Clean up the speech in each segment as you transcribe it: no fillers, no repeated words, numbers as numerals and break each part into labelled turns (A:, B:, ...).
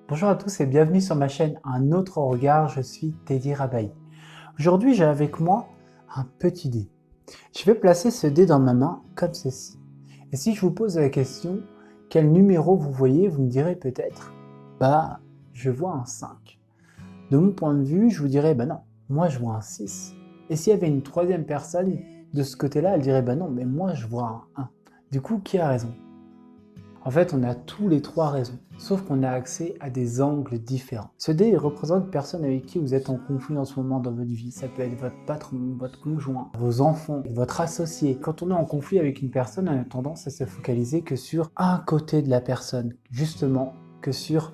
A: Bonjour à tous et bienvenue sur ma chaîne Un autre regard, je suis Teddy Rabahi. Aujourd'hui j'ai avec moi un petit dé. Je vais placer ce dé dans ma main comme ceci. Et si je vous pose la question, quel numéro vous voyez, vous me direz peut-être, je vois un 5. De mon point de vue, je vous dirais, non, moi je vois un 6. Et s'il y avait une troisième personne de ce côté-là, elle dirait, non, mais moi je vois un 1. Du coup, qui a raison? En fait, on a tous les trois raisons, sauf qu'on a accès à des angles différents. Ce dé représente une personne avec qui vous êtes en conflit en ce moment dans votre vie. Ça peut être votre patron, votre conjoint, vos enfants, votre associé. Quand on est en conflit avec une personne, on a tendance à se focaliser que sur un côté de la personne, justement, que sur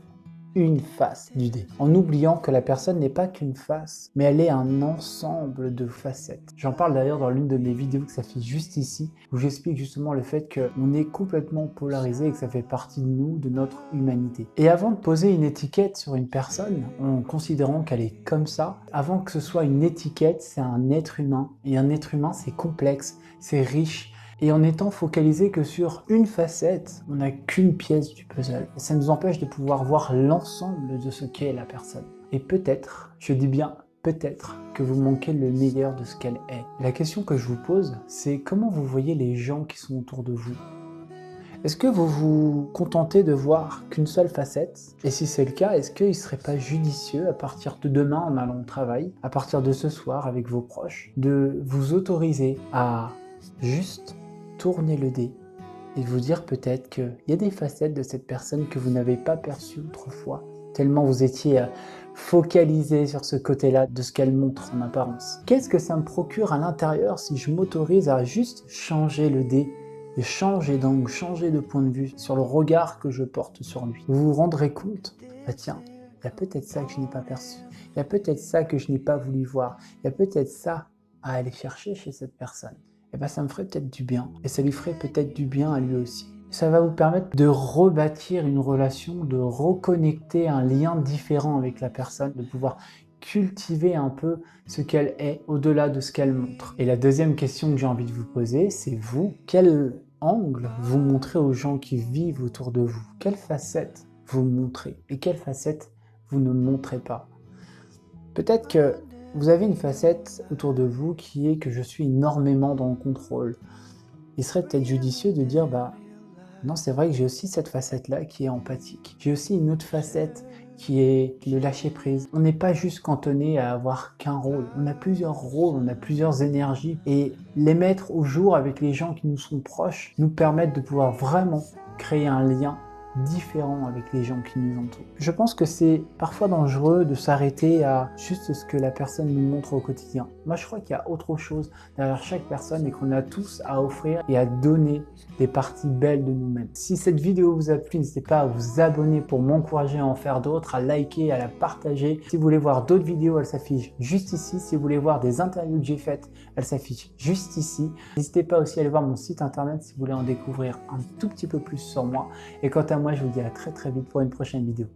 A: une face du dé, en oubliant que la personne n'est pas qu'une face, mais elle est un ensemble de facettes. J'en parle d'ailleurs dans l'une de mes vidéos qui s'affiche juste ici, où j'explique justement le fait qu'on est complètement polarisé et que ça fait partie de nous, de notre humanité. Et avant de poser une étiquette sur une personne, en considérant qu'elle est comme ça, avant que ce soit une étiquette, c'est un être humain. Et un être humain, c'est complexe, c'est riche, et en étant focalisé que sur une facette, on n'a qu'une pièce du puzzle. Et ça nous empêche de pouvoir voir l'ensemble de ce qu'est la personne. Et peut-être, je dis bien peut-être, que vous manquez le meilleur de ce qu'elle est. La question que je vous pose, c'est comment vous voyez les gens qui sont autour de vous? Est-ce que vous vous contentez de voir qu'une seule facette? Et si c'est le cas, est-ce qu'il ne serait pas judicieux à partir de demain en allant au travail, à partir de ce soir avec vos proches, de vous autoriser à juste tourner le dé et vous dire peut-être qu'il y a des facettes de cette personne que vous n'avez pas perçues autrefois, tellement vous étiez focalisé sur ce côté-là de ce qu'elle montre en apparence. Qu'est-ce que ça me procure à l'intérieur si je m'autorise à juste changer le dé et changer d'angle, changer de point de vue sur le regard que je porte sur lui? Vous vous rendrez compte, tiens, il y a peut-être ça que je n'ai pas perçu, il y a peut-être ça que je n'ai pas voulu voir, il y a peut-être ça à aller chercher chez cette personne. Ça me ferait peut-être du bien. Et ça lui ferait peut-être du bien à lui aussi. Ça va vous permettre de rebâtir une relation, de reconnecter un lien différent avec la personne, de pouvoir cultiver un peu ce qu'elle est au-delà de ce qu'elle montre. Et la deuxième question que j'ai envie de vous poser, c'est vous, quel angle vous montrez aux gens qui vivent autour de vous? Quelle facette vous montrez? Et quelle facette vous ne montrez pas? Peut-être que vous avez une facette autour de vous qui est que je suis énormément dans le contrôle. Il serait peut-être judicieux de dire, non, c'est vrai que j'ai aussi cette facette-là qui est empathique. J'ai aussi une autre facette qui est le lâcher-prise. On n'est pas juste cantonné à avoir qu'un rôle. On a plusieurs rôles, on a plusieurs énergies. Et les mettre au jour avec les gens qui nous sont proches nous permettent de pouvoir vraiment créer un lien différent avec les gens qui nous entourent. Je pense que c'est parfois dangereux de s'arrêter à juste ce que la personne nous montre au quotidien. Moi, je crois qu'il y a autre chose derrière chaque personne et qu'on a tous à offrir et à donner des parties belles de nous-mêmes. Si cette vidéo vous a plu, n'hésitez pas à vous abonner pour m'encourager à en faire d'autres, à liker, à la partager. Si vous voulez voir d'autres vidéos, elles s'affichent juste ici. Si vous voulez voir des interviews que j'ai faites, elles s'affichent juste ici. N'hésitez pas aussi à aller voir mon site internet si vous voulez en découvrir un tout petit peu plus sur moi. Et quant à moi, je vous dis à très vite pour une prochaine vidéo.